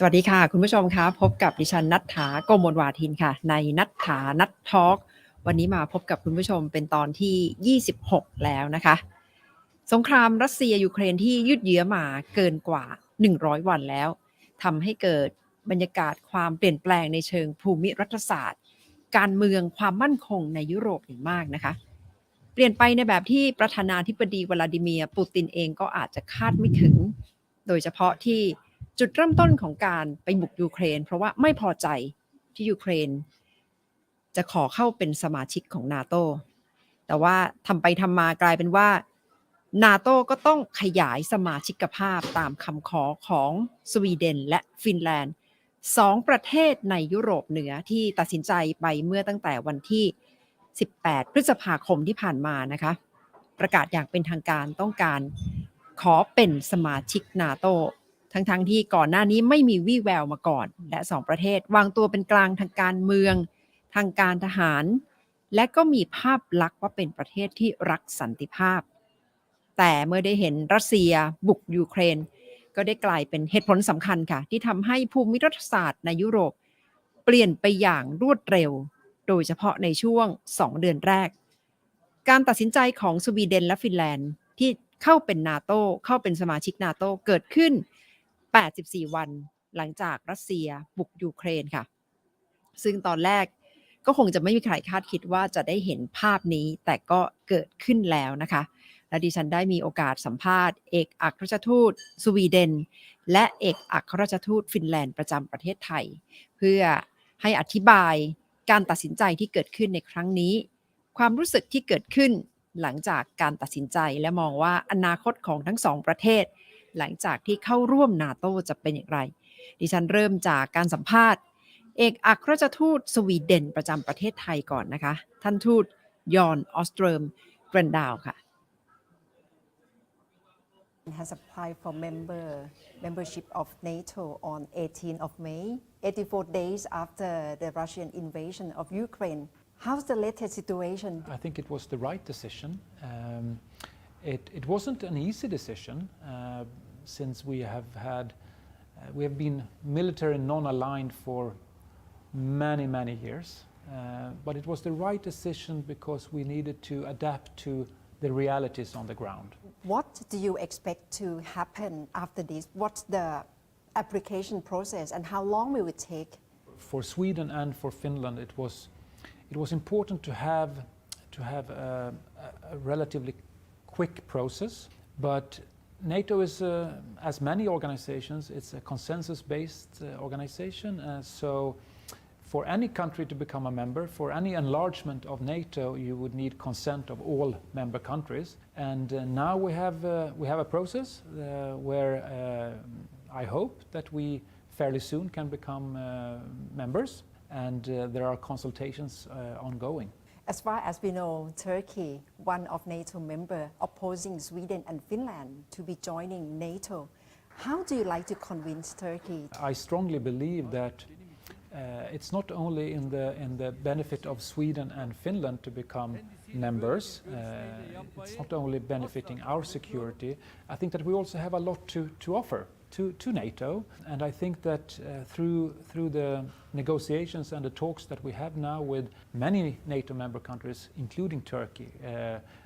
สวัสดีค่ะคุณผู้ชมคะพบกับดิฉันณัฐฐา โกมลวาทินค่ะในณัฐฐานัททอล์กวันนี้มาพบกับคุณผู้ชมเป็นตอนที่26แล้วนะคะสงครามรัสเซียยูเครนที่ยืดเยื้อมาเกินกว่า100วันแล้วทำให้เกิดบรรยากาศความเปลี่ยนแปลงในเชิงภูมิรัฐศาสตร์การเมืองความมั่นคงในยุโรปอย่างมากนะคะเปลี่ยนไปในแบบที่ประธานาธิบดีวลาดิเมียร์ปูตินเองก็อาจจะคาดไม่ถึงโดยเฉพาะที่จุดเริ่มต้นของการไปบุกยูเครนเพราะว่าไม่พอใจที่ยูเครนจะขอเข้าเป็นสมาชิกของนาโตแต่ว่าทำไปทำมากลายเป็นว่านาโตก็ต้องขยายสมาชิกภาพตามคำขอของสวีเดนและฟินแลนด์2ประเทศในยุโรปเหนือที่ตัดสินใจไปเมื่อตั้งแต่วันที่18พฤษภาคมที่ผ่านมานะคะประกาศอย่างเป็นทางการต้องการขอเป็นสมาชิกนาโตทั้งที่ก่อนหน้านี้ไม่มีวี่แววมาก่อนและ2ประเทศวางตัวเป็นกลางทางการเมืองทางการทหารและก็มีภาพลักษณ์ว่าเป็นประเทศที่รักสันติภาพแต่เมื่อได้เห็นรัสเซียบุกยูเครนก็ได้กลายเป็นเหตุผลสำคัญค่ะที่ทำให้ภูมิรัฐศาสตร์ในยุโรปเปลี่ยนไปอย่างรวดเร็วโดยเฉพาะในช่วง2เดือนแรกการตัดสินใจของสวีเดนและฟินแลนด์ที่เข้าเป็นนาโตเข้าเป็นสมาชิกนาโตเกิดขึ้น84วันหลังจากรัสเซียบุกยูเครนค่ะซึ่งตอนแรกก็คงจะไม่มีใครคาดคิดว่าจะได้เห็นภาพนี้แต่ก็เกิดขึ้นแล้วนะคะและดิฉันได้มีโอกาสสัมภาษณ์เอกอัครราชทูตสวีเดนและเอกอัครราชทูตฟินแลนด์ประจำประเทศไทยเพื่อให้อธิบายการตัดสินใจที่เกิดขึ้นในครั้งนี้ความรู้สึกที่เกิดขึ้นหลังจากการตัดสินใจและมองว่าอนาคตของทั้งสองประเทศหลังจากที่เข้าร่วมนาโตจะเป็นอย่างไรดิฉันเริ่มจากการสัมภาษณ์เอกอัครราชทูตสวีเดนประจำประเทศไทยก่อนนะคะท่านทูตยอนออสเตรมเกรนดาวค่ะ has applied for membership of NATO on 18th of May, 84 days after the Russian invasion of Ukraine. How's the latest situation? I think it was the right decision. It wasn't an easy decision since we have been military non-aligned for many years. But it was the right decision because we needed to adapt to the realities on the ground. What do you expect to happen after this? What's the application process and how long will it take? For Sweden and for Finland, it was important to have a relatively quick process, but NATO is, as many organizations, it's a consensus-based organization. So for any country to become a member, for any enlargement of NATO, you would need consent of all member countries. And now we have a process where I hope that we fairly soon can become members, and there are consultations ongoing. As far as we know, Turkey, one of NATO member, opposing Sweden and Finland to be joining NATO. How do you like to convince Turkey? I strongly believe that it's not only in the benefit of Sweden and Finland to become members. It's not only benefiting our security. I think that we also have a lot to offer to NATO, and I think that through the negotiations and the talks that we have now with many NATO member countries, including Turkey,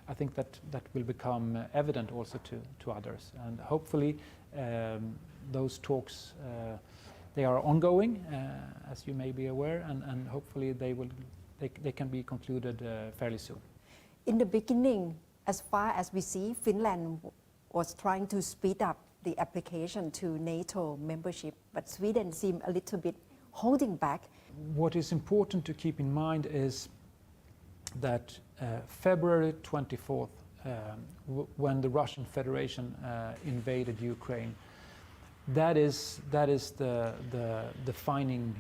I think that will become evident also to others, and hopefully those talks they are ongoing, as you may be aware, and hopefully they can be concluded fairly soon. In the beginning, as far as we see, Finland was trying to speed up the application to NATO membership, but Sweden seemed a little bit holding back. What is important to keep in mind is that February 24th, when the Russian Federation invaded Ukraine, that is the defining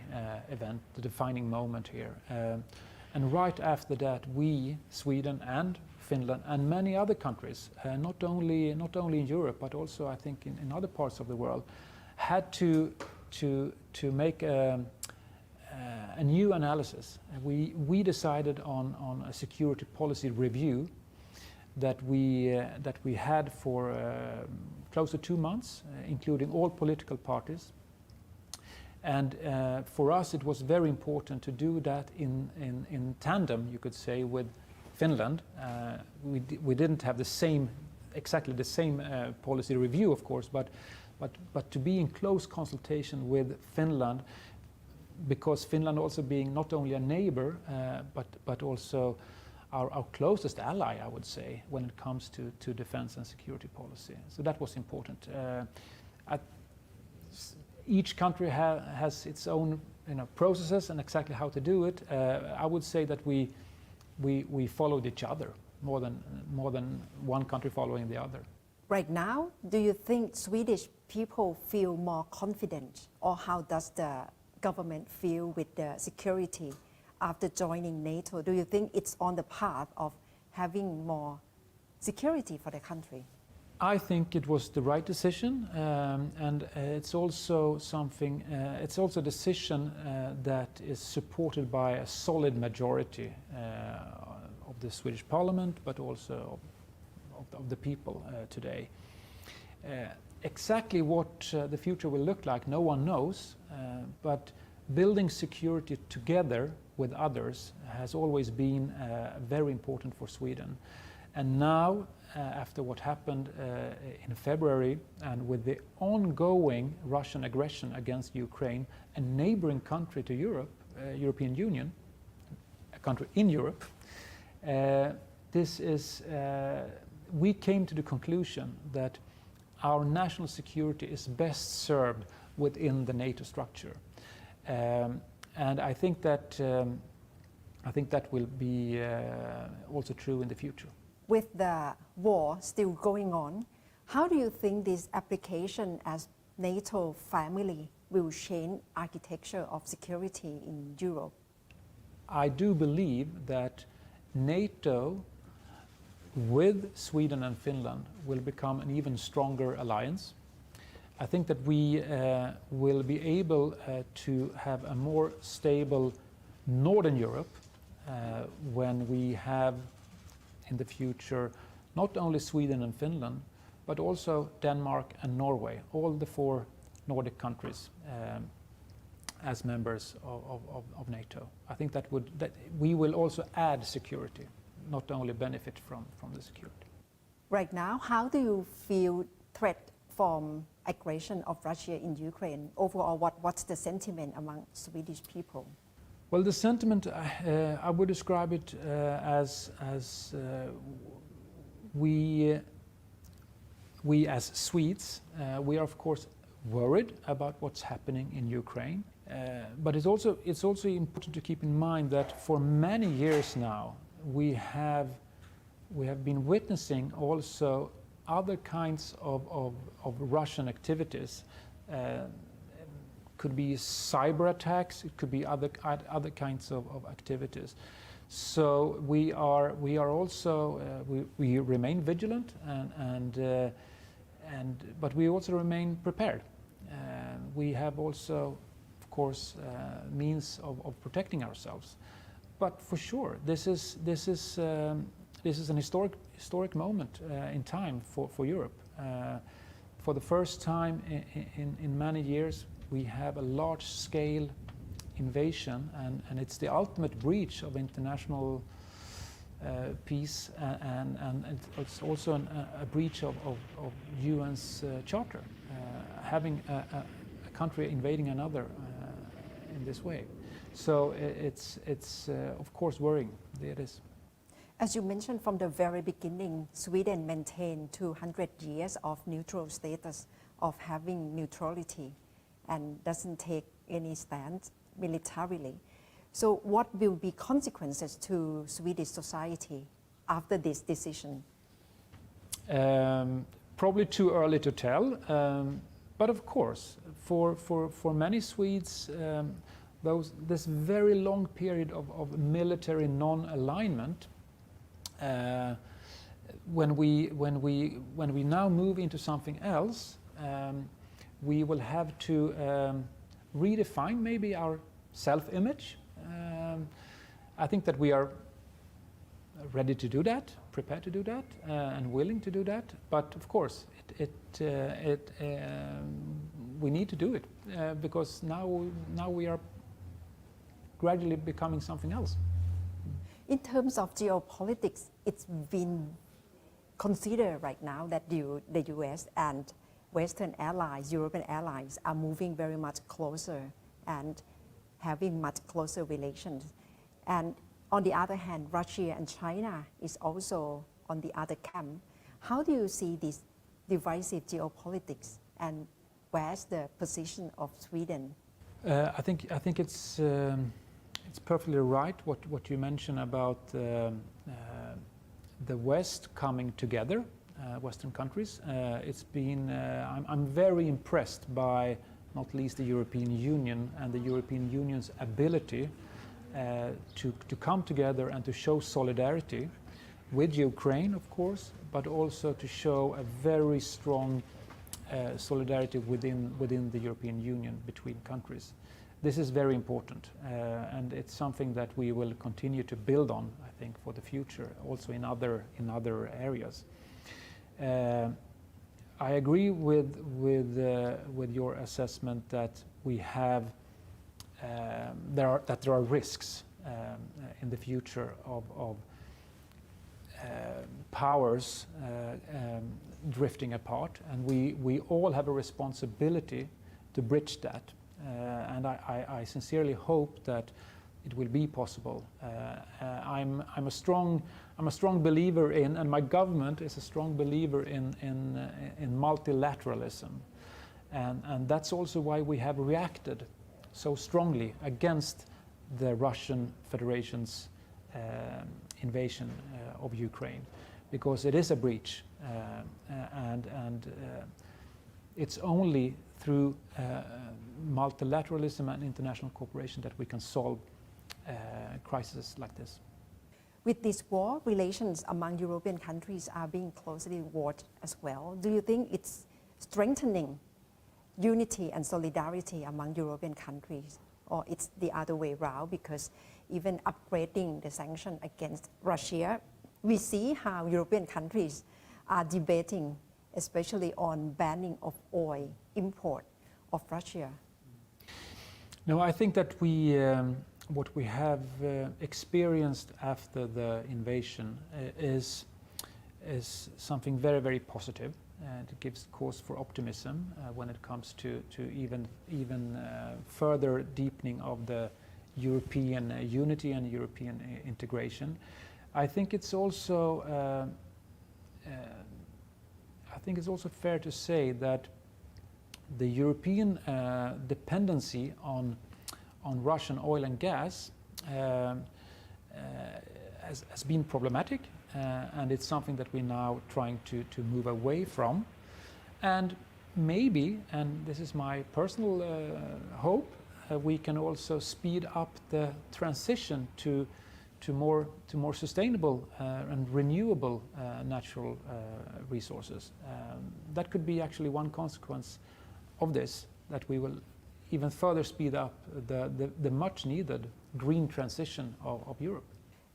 event, the defining moment here. And right after that, we, Sweden and Finland and many other countries, not only in Europe but also I think in other parts of the world, had to make a new analysis. We decided on a security policy review that we had for close to 2 months, including all political parties. And for us, it was very important to do that in tandem, you could say, with Finland. We didn't have exactly the same policy review, of course, but to be in close consultation with Finland, because Finland also being not only a neighbor, but also our closest ally, I would say, when it comes to defense and security policy. So that was important. Each country has its own processes and exactly how to do it. I would say that we followed each other more than one country following the other. Right now, do you think Swedish people feel more confident, or how does the government feel with the security after joining NATO? Do you think it's on the path of having more security for the country? I think it was the right decision, and it's also something. It's also a decision that is supported by a solid majority of the Swedish Parliament, but also of the people today. Exactly what the future will look like, no one knows, but building security together with others has always been very important for Sweden. And now, after what happened in February, and with the ongoing Russian aggression against Ukraine, a neighboring country to Europe, European Union, a country in Europe, we came to the conclusion that our national security is best served within the NATO structure. And I think that will be also true in the future. With the war still going on, how do you think this application as NATO family will change architecture of security in Europe? I do believe that NATO with Sweden and Finland will become an even stronger alliance. I think that we will be able to have a more stable Northern Europe when we have in the future not only Sweden and Finland, but also Denmark and Norway, all the 4 Nordic countries as members of NATO. I think that we will also add security, not only benefit from the security. Right now, how do you feel threat from aggression of Russia in Ukraine? Overall, what's the sentiment among Swedish people? Well, the sentiment, I would describe it as we as Swedes, we are of course worried about what's happening in Ukraine, but it's also important to keep in mind that for many years now we have been witnessing also other kinds of Russian activities. Could be cyber attacks, it could be other kinds of activities. So we are also we remain vigilant but we also remain prepared. We have also, of course, means of protecting ourselves. But for sure, this is an historic moment in time for Europe. For the first time in many years, we have a large-scale invasion, and it's the ultimate breach of international peace, and it's also a breach of UN's charter, having a country invading another in this way. So it's of course worrying. It is. As you mentioned from the very beginning, Sweden maintained 200 years of neutral status, of having neutrality, and doesn't take any stand militarily. So what will be consequences to Swedish society after this decision? Probably too early to tell, but of course, for many Swedes, this very long period of military non-alignment, when we now move into something else, we will have to redefine maybe our self-image. I think that we are ready to do that, prepared to do that, and willing to do that. But of course, we need to do it. because now we are gradually becoming something else. In terms of geopolitics, it's been considered right now that the US and Western allies, European allies, are moving very much closer and having much closer relations. And on the other hand, Russia and China is also on the other camp. How do you see this divisive geopolitics, and where's the position of Sweden? I think it's perfectly right what you mentioned about the West coming together, Western countries. I'm very impressed by not least the European Union and the European Union's ability to come together and to show solidarity with Ukraine, of course, but also to show a very strong solidarity within the European Union between countries. This is very important, and it's something that we will continue to build on, I think, for the future, also in other areas. I agree with your assessment that we have there are risks in the future of powers drifting apart, and we all have a responsibility to bridge that. And I sincerely hope that it will be possible. I'm a strong believer in, and my government is a strong believer in multilateralism, and that's also why we have reacted so strongly against the Russian Federation's invasion of Ukraine, because it is a breach, and it's only through multilateralism and international cooperation that we can solve crises like this. With this war, relations among European countries are being closely watched as well. Do you think it's strengthening unity and solidarity among European countries, or it's the other way around? Because even upgrading the sanction against Russia, we see how European countries are debating, especially on banning of oil import of Russia. No, I think that what we have experienced after the invasion is something very, very positive, and it gives cause for optimism when it comes to even further deepening of the European unity and European integration. I think it's also fair to say that the European dependency on Russian oil and gas has been problematic, and it's something that we're now trying to move away from. And maybe, and this is my personal hope, we can also speed up the transition to more sustainable and renewable natural resources. That could be actually one consequence of this, that we will even further speed up the much needed green transition of Europe.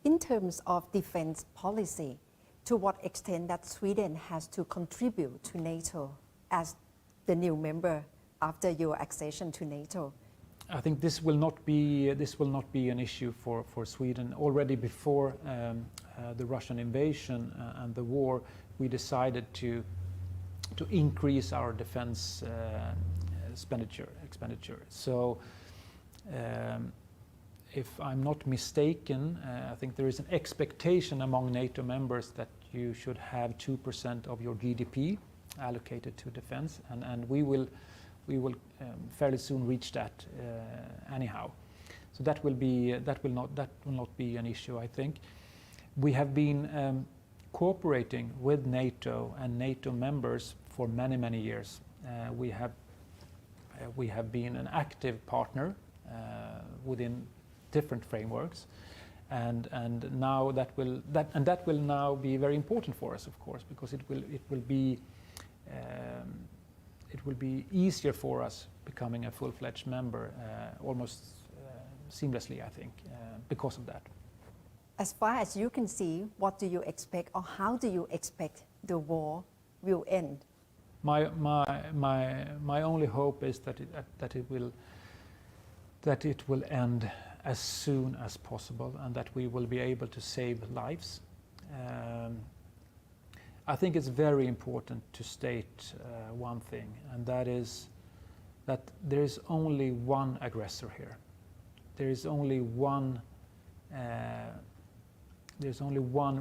In terms of defense policy, to what extent that Sweden has to contribute to NATO as the new member after your accession to NATO? I think this will not be an issue for Sweden. Already before the Russian invasion and the war, we decided to increase our defense expenditure. So, if I'm not mistaken, I think there is an expectation among NATO members that you should have 2% of your GDP allocated to defense, and we will fairly soon reach that anyhow. So that will not be an issue, I think. We have been cooperating with NATO and NATO members for many years. We have been an active partner within different frameworks, and now that will now be very important for us, of course, because it will be easier for us becoming a full-fledged member almost seamlessly, I think, because of that. As far as you can see, what do you expect, or how do you expect the war will end? My only hope is that it will end as soon as possible and that we will be able to save lives. I think it's very important to state one thing, and that is that there is only one aggressor here. There is only one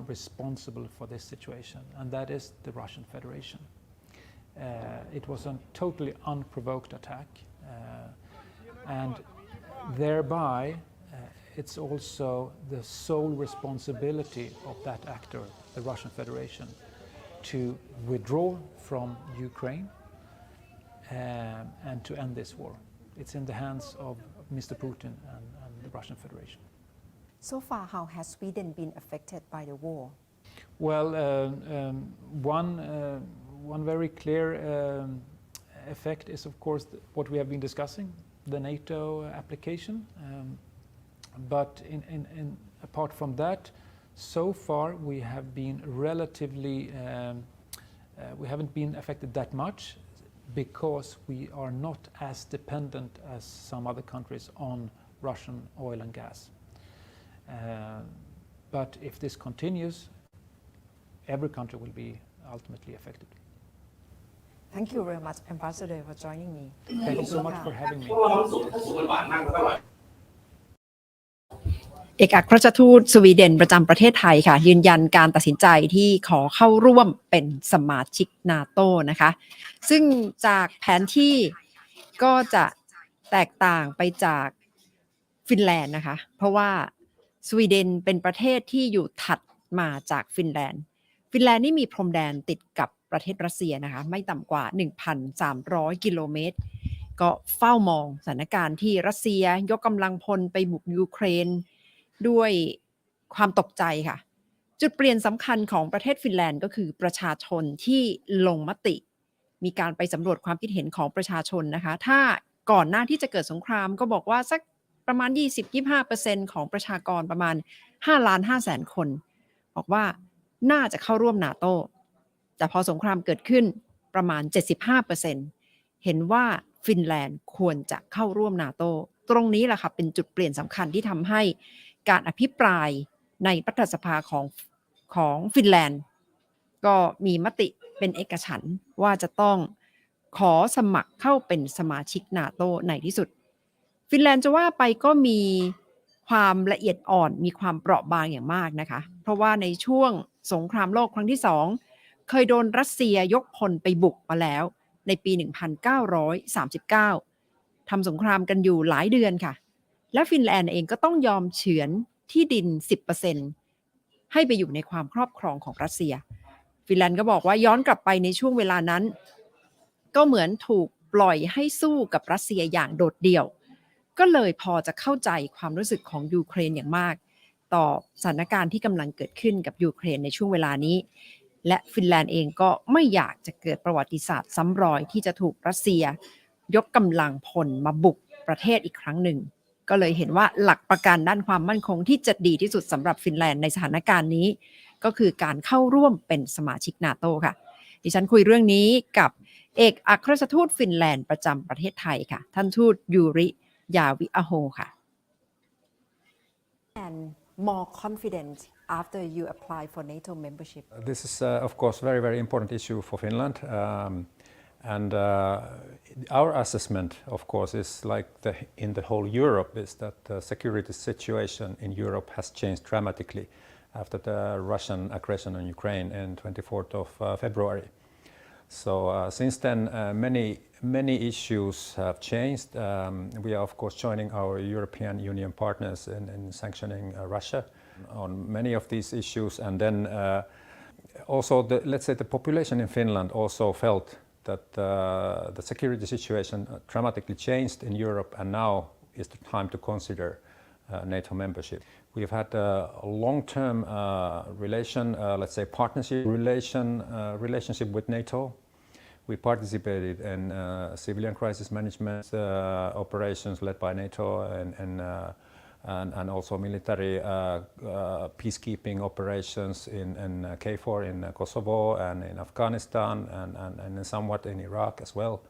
responsible for this situation, and that is the Russian Federation. It was a totally unprovoked attack, and thereby it's also the sole responsibility of that actor, the Russian Federation, to withdraw from Ukraine and to end this war. It's in the hands of Mr. Putin and the Russian Federation. So far, how has Sweden been affected by the war? Well, one very clear effect is, of course, what we have been discussing, the NATO application. But apart from that, so far we have been relatively, we haven't been affected that much because we are not as dependent as some other countries on Russian oil and gas. But if this continues, every country will be ultimately affected. Thank you very much, Ambassador, for joining me. Thank you so much for having me. เอกอัครราชทูตสวีเดนประจำประเทศไทยค่ะยืนยันการตัดสินใจที่ขอเข้าร่วมเป็นสมาชิกนาโตนะคะซึ่งจากแผนที่ก็จะแตกต่างไปจากฟินแลนด์นะคะเพราะว่าสวีเดนเป็นประเทศที่อยู่ถัดมาจากฟินแลนด์นี่มีพรมแดนติดกับประเทศรัสเซียนะคะไม่ต่ำกว่า 1,300 กิโลเมตรก็เฝ้ามองสถานการณ์ที่รัสเซียยกกำลังพลไปบุกยูเครนด้วยความตกใจค่ะจุดเปลี่ยนสำคัญของประเทศฟินแลนด์ก็คือประชาชนที่ลงมติมีการไปสำรวจความคิดเห็นของประชาชนนะคะถ้าก่อนหน้าที่จะเกิดสงครามก็บอกว่าสักประมาณ 20-25% ของประชากรประมาณ 5,500,000 คนบอกว่าน่าจะเข้าร่วมนาโตแต่พอสงครามเกิดขึ้นประมาณ 75% เห็นว่าฟินแลนด์ควรจะเข้าร่วมนาโตตรงนี้แหละค่ะเป็นจุดเปลี่ยนสำคัญที่ทำให้การอภิปรายในรัฐสภาของฟินแลนด์ก็มีมติเป็นเอกฉันท์ว่าจะต้องขอสมัครเข้าเป็นสมาชิกนาโตในที่สุดฟินแลนด์จะว่าไปก็มีความละเอียดอ่อนมีความเปราะบางอย่างมากนะคะเพราะว่าในช่วงสงครามโลกครั้งที่2เคยโดนรัสเซียยกพลไปบุกมาแล้วในปี 1939 ทำสงครามกันอยู่หลายเดือนค่ะและฟินแลนด์เองก็ต้องยอมเฉือนที่ดิน 10% ให้ไปอยู่ในความครอบครองของรัสเซียฟินแลนด์ก็บอกว่าย้อนกลับไปในช่วงเวลานั้นก็เหมือนถูกปล่อยให้สู้กับรัสเซียอย่างโดดเดี่ยวก็เลยพอจะเข้าใจความรู้สึกของยูเครนอย่างมากต่อสถานการณ์ที่กำลังเกิดขึ้นกับยูเครนในช่วงเวลานี้และฟินแลนด์เองก็ไม่อยากจะเกิดประวัติศาสตร์ซ้ำรอยที่จะถูกรัสเซียยกกำลังพลมาบุกประเทศอีกครั้งหนึ่งก็เลยเห็นว่าหลักประกันด้านความมั่นคงที่จะดีที่สุดสำหรับฟินแลนด์ในสถานการณ์นี้ก็คือการเข้าร่วมเป็นสมาชิกนาโตค่ะดิฉันคุยเรื่องนี้กับเอกอัครราชทูตฟินแลนด์ประจำประเทศไทยค่ะท่านทูตยูริยาวิอะโฮค่ะ And more confident after you apply for NATO membership. This is, of course, very, very important issue for Finland. And our assessment, of course, is like in the whole Europe, is that the security situation in Europe has changed dramatically after the Russian aggression on Ukraine on 24th of February. So since then, many issues have changed. We are, of course, joining our European Union partners in sanctioning Russia on many of these issues. And then also, let's say the population in Finland also felt that the security situation dramatically changed in Europe, and now is the time to consider NATO membership. We've had a long-term let's say partnership relationship with NATO. We participated in civilian crisis management operations led by NATO and also military peacekeeping operations in KFOR in Kosovo and in Afghanistan and somewhat in Iraq as well.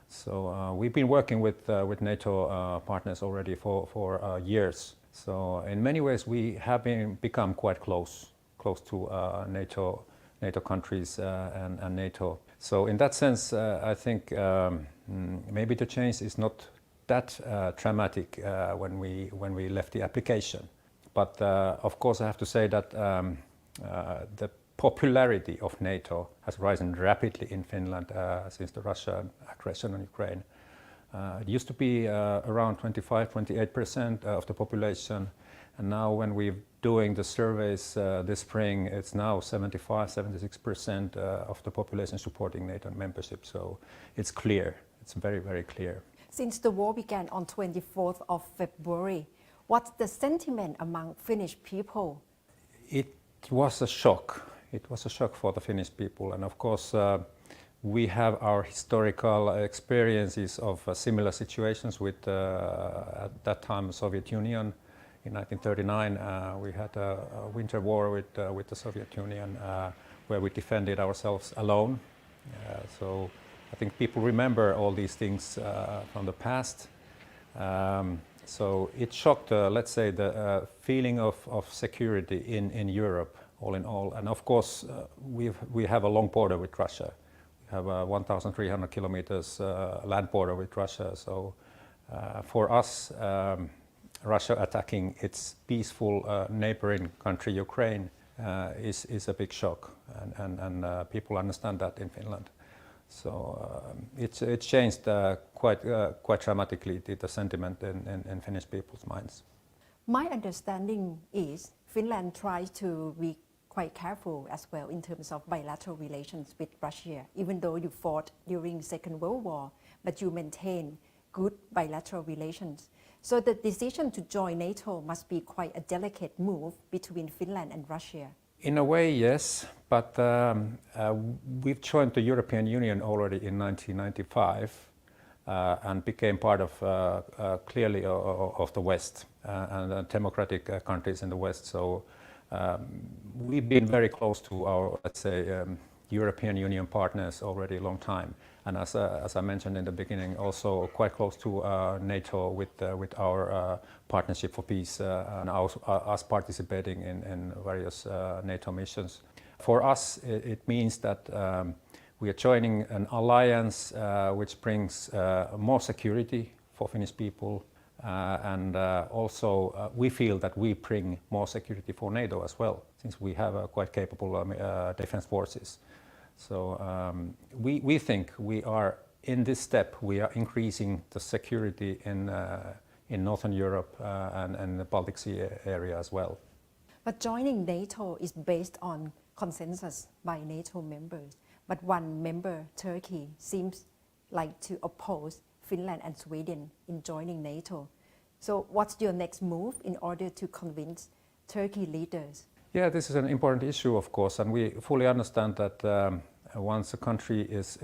So we've been working with NATO partners already for years. So in many ways we have become quite close to NATO countries and NATO. So in that sense, I think maybe the change is not that dramatic when we left the application. But of course, I have to say that the popularity of NATO has risen rapidly in Finland since the Russian aggression on Ukraine. It used to be around 25-28% of the population, and now when we're doing the surveys this spring, it's now 75-76% of the population supporting NATO membership. So it's clear. It's very, very clear. Since the war began on 24th of February, what's the sentiment among Finnish people? It was a shock. It was a shock for the Finnish people, and of course we have our historical experiences of similar situations with at that time Soviet Union. In 1939 we had a winter war with the Soviet Union where we defended ourselves alone. So I think people remember all these things from the past. So it shocked, let's say, the feeling of security in Europe, all in all. And of course, we have a long border with Russia. We have a 1,300 kilometers land border with Russia. So for us, Russia attacking its peaceful neighboring country, Ukraine, is a big shock. And people understand that in Finland. So it changed quite dramatically the sentiment in Finnish people's minds. My understanding is Finland tries to be quite careful as well in terms of bilateral relations with Russia, even though you fought during the Second World War, but you maintain good bilateral relations. So the decision to join NATO must be quite a delicate move between Finland and Russia. In a way, yes, but we've joined the European Union already in 1995 and became part of clearly of the West and democratic countries in the West. So we've been very close to our, let's say, European Union partners already a long time. And as I mentioned in the beginning, also quite close to NATO with our partnership for peace and us participating in various NATO missions. For us, it means that we are joining an alliance which brings more security for Finnish people, and also we feel that we bring more security for NATO as well, since we have quite capable defense forces. So we think we are, in this step, we are increasing the security in Northern Europe and the Baltic Sea area as well. But joining NATO is based on consensus by NATO members. But one member, Turkey, seems like to oppose Finland and Sweden in joining NATO. So what's your next move in order to convince Turkey leaders? Yeah, this is an important issue, of course, and we fully understand that once a country is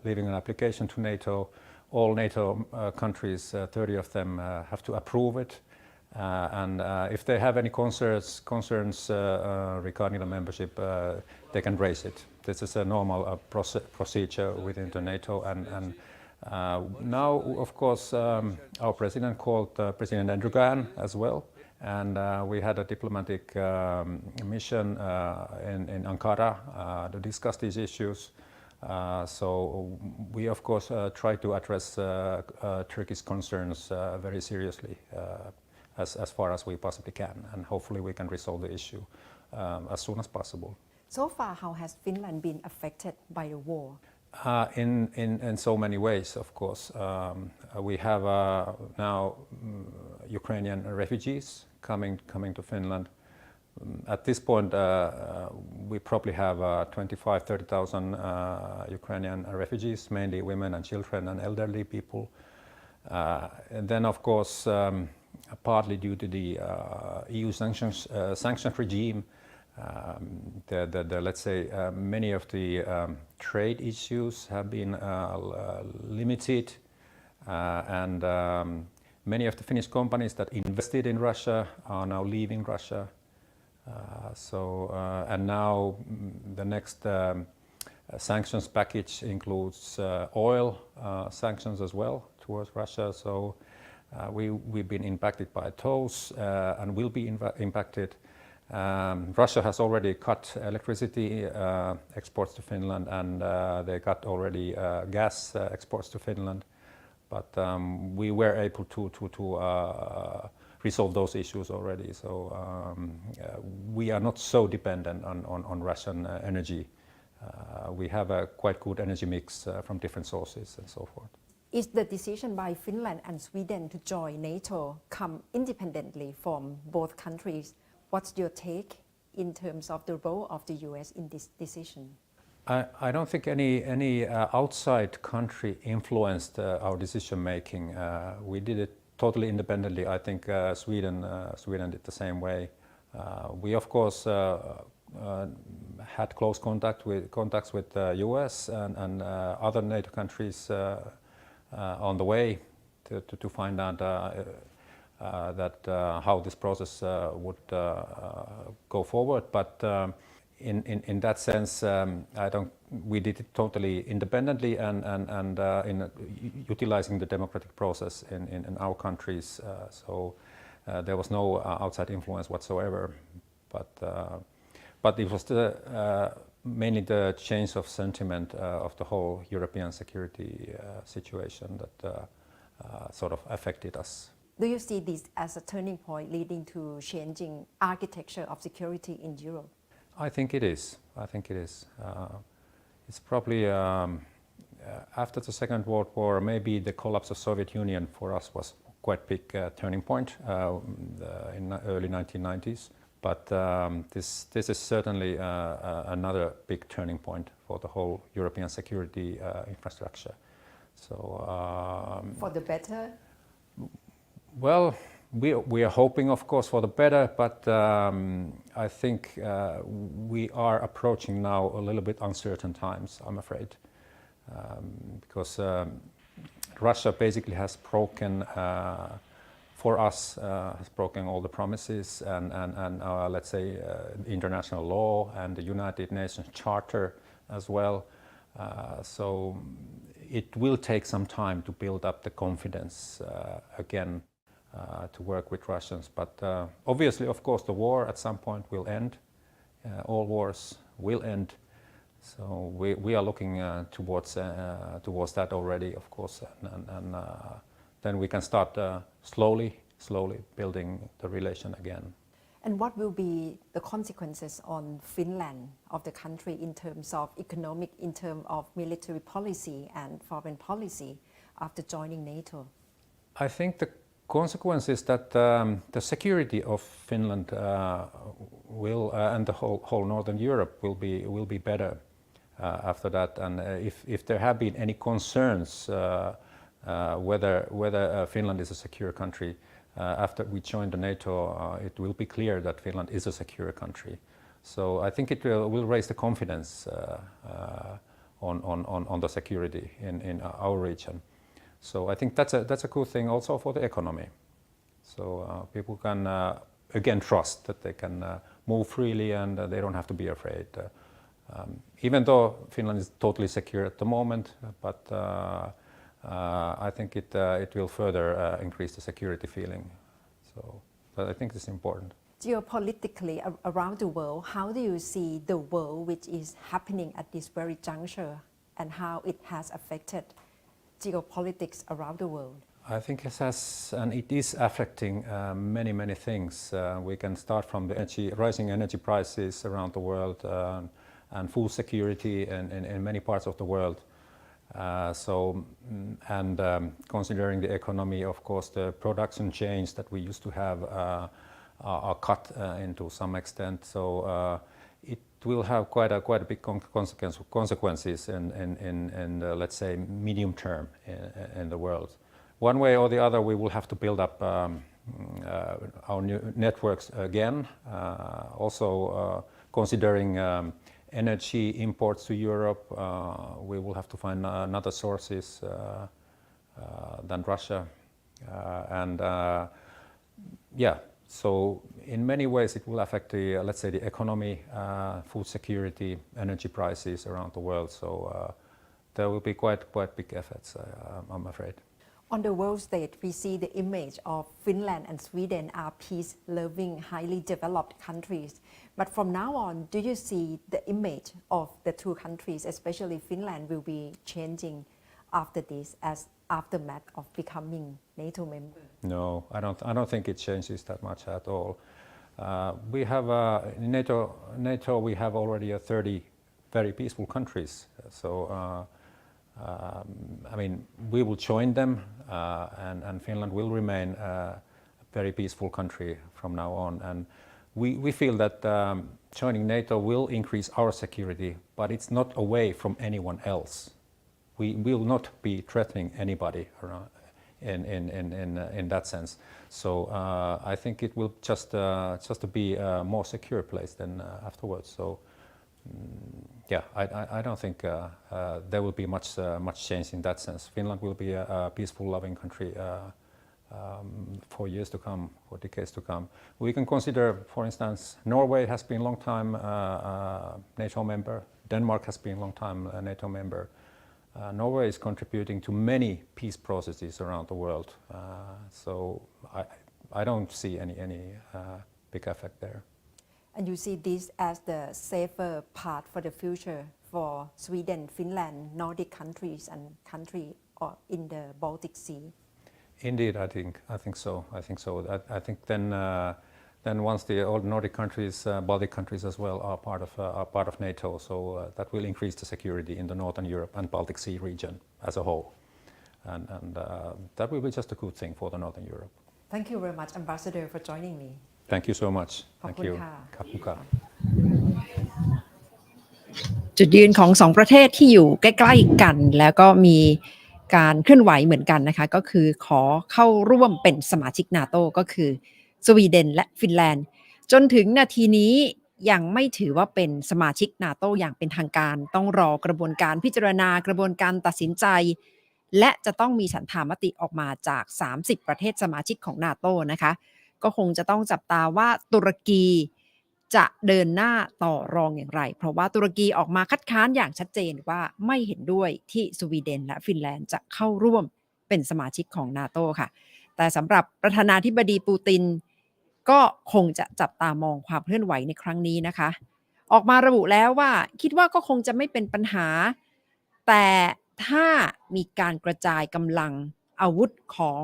leaving an application to NATO, all NATO countries, 30 of them, have to approve it. And if they have any concerns regarding the membership, they can raise it. This is a normal procedure within the NATO. And now, of course, our president called President Erdogan as well. And we had a diplomatic mission in Ankara to discuss these issues. So we, of course, try to address Turkey's concerns very seriously as far as we possibly can. And hopefully we can resolve the issue as soon as possible. So far, how has Finland been affected by the war? In so many ways, of course. We have now Ukrainian refugees coming to Finland. At this point, we probably have 25,000-30,000 Ukrainian refugees, mainly women and children and elderly people. And then, of course, partly due to the EU sanctions regime, let's say many of the trade issues have been limited, and Many of the Finnish companies that invested in Russia are now leaving Russia. And now the next sanctions package includes oil sanctions as well towards Russia. So we've been impacted by those and will be impacted. Russia has already cut electricity exports to Finland, and they cut already gas exports to Finland. But we were able to resolve those issues already. So we are not so dependent on Russian energy. We have a quite good energy mix from different sources and so forth. Is the decision by Finland and Sweden to join NATO come independently from both countries? What's your take in terms of the role of the US in this decision? I don't think any outside country influenced our decision making. We did it totally independently. I think Sweden did the same way. We of course had close contacts with the US and other NATO countries on the way to find out how this process would go forward. But in that sense, we did it totally independently and in utilizing the democratic process in our countries. So there was no outside influence whatsoever. But it was mainly the change of sentiment of the whole European security situation that sort of affected us. Do you see this as a turning point leading to changing architecture of security in Europe? I think it is. It's probably after the Second World War, maybe the collapse of Soviet Union for us was quite big turning point in the early 1990s. But this is certainly another big turning point for the whole European security infrastructure. So for the better? Well, we are hoping, of course, for the better, but I think we are approaching now a little bit uncertain times, I'm afraid, because Russia basically has broken, for us, has broken all the promises and let's say international law and the United Nations Charter as well. So it will take some time to build up the confidence again. To work with Russians, but obviously, of course, the war at some point will end. All wars will end, so we are looking towards that already, of course, and then we can start slowly building the relation again. And what will be the consequences on Finland of the country in terms of economic, in terms of military policy and foreign policy after joining NATO? I think the consequence is that the security of Finland will and the whole Northern Europe will be better after that. And if there have been any concerns whether Finland is a secure country after we joined the NATO, it will be clear that Finland is a secure country. So I think it will raise the confidence on the security in our region. So I think that's a good thing also for the economy. So people can again trust that they can move freely and they don't have to be afraid. Even though Finland is totally secure at the moment, but I think it will further increase the security feeling. So but I think it's important. Geopolitically around the world, how do you see the world which is happening at this very juncture and how it has affected geopolitics around the world? I think it has, and it is affecting many things. We can start from the rising energy prices around the world and food security in many parts of the world. Considering the economy, of course, the production chains that we used to have are cut into some extent. So it will have quite a big consequences in let's say medium term in the world. One way or the other, we will have to build up our new networks again. Also considering energy imports to Europe, we will have to find other sources than Russia. and yeah, so in many ways it will affect the let's say the economy, food security, energy prices around the world. So there will be quite big effects, I'm afraid. On the world stage, we see the image of Finland and Sweden are peace-loving, highly developed countries. But from now on, do you see the image of the two countries, especially Finland, will be changing after this as aftermath of becoming NATO member? No, I don't think it changes that much at all. We have in NATO we have already 30 very peaceful countries. So I mean, we will join them, and Finland will remain a very peaceful country from now on. And we feel that joining NATO will increase our security, but it's not away from anyone else. We will not be threatening anybody around in that sense. So I think it will just to be a more secure place than afterwards. So. Yeah, I don't think there will be much change in that sense. Finland will be a peaceful, loving country for years to come, for decades to come. We can consider, for instance, Norway has been a long time NATO member. Denmark has been a long time a NATO member. Norway is contributing to many peace processes around the world. So I don't see any big effect there. And you see this as the safer path for the future for Sweden, Finland, Nordic countries, and country in the Baltic Sea. Indeed, I think so. I think then once the old Nordic countries, Baltic countries as well, are part of NATO, so that will increase the security in the Northern Europe and Baltic Sea region as a whole, and that will be just a good thing for the Northern Europe. Thank you very much, Ambassador, for joining me. Thank you so much. ขอบ Thank คุณ you. ค่ะ ขอบคุณครับ จุดยืนของสองประเทศที่อยู่ใกล้ๆกันแล้วก็มีการเคลื่อนไหวเหมือนกันนะคะก็คือขอเข้าร่วมเป็นสมาชิกนาโตก็คือสวีเดนและฟินแลนด์จนถึงนาทีนี้ยังไม่ถือว่าเป็นสมาชิกนาโตอย่างเป็นทางการต้องรอกระบวนการพิจารณากระบวนการตัดสินใจและจะต้องมีฉันทามติออกมาจาก30ประเทศสมาชิกของนาโตนะคะก็คงจะต้องจับตาว่าตุรกีจะเดินหน้าต่อรองอย่างไรเพราะว่าตุรกีออกมาคัดค้านอย่างชัดเจนว่าไม่เห็นด้วยที่สวีเดนและฟินแลนด์จะเข้าร่วมเป็นสมาชิกของนาโตค่ะแต่สำหรับประธานาธิบดีปูตินก็คงจะจับตามองความเคลื่อนไหวในครั้งนี้นะคะออกมาระบุแล้วว่าคิดว่าก็คงจะไม่เป็นปัญหาแต่ถ้ามีการกระจายกำลังอาวุธของ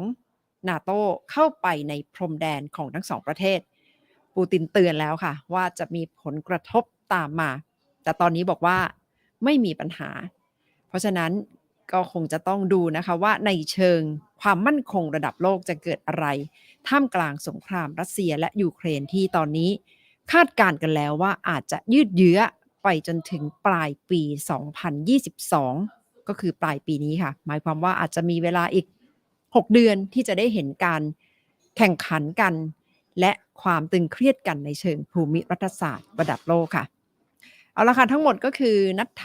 นาโตเข้าไปในพรมแดนของทั้งสองประเทศปูตินเตือนแล้วค่ะว่าจะมีผลกระทบตามมาแต่ตอนนี้บอกว่าไม่มีปัญหาเพราะฉะนั้นก็คงจะต้องดูนะคะว่าในเชิงความมั่นคงระดับโลกจะเกิดอะไรท่ามกลางสงครามรัสเซียและยูเครนที่ตอนนี้คาดการณ์กันแล้วว่าอาจจะยืดเยื้อไปจนถึงปลายปี 2022 ก็คือปลายปีนี้ค่ะหมายความว่าอาจจะมีเวลาอีก6เดือนที่จะได้เห็นการแข่งขันกันและความตึงเครียดกันในเชิงภูมิรัฐศาสตร์ระดับโลกค่ะเอาละค่ะทั้งหมดก็คือนัทท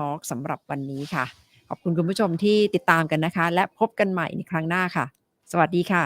อล์กสำหรับวันนี้ค่ะขอบคุณคุณผู้ชมที่ติดตามกันนะคะและพบกันใหม่ในครั้งหน้าค่ะสวัสดีค่ะ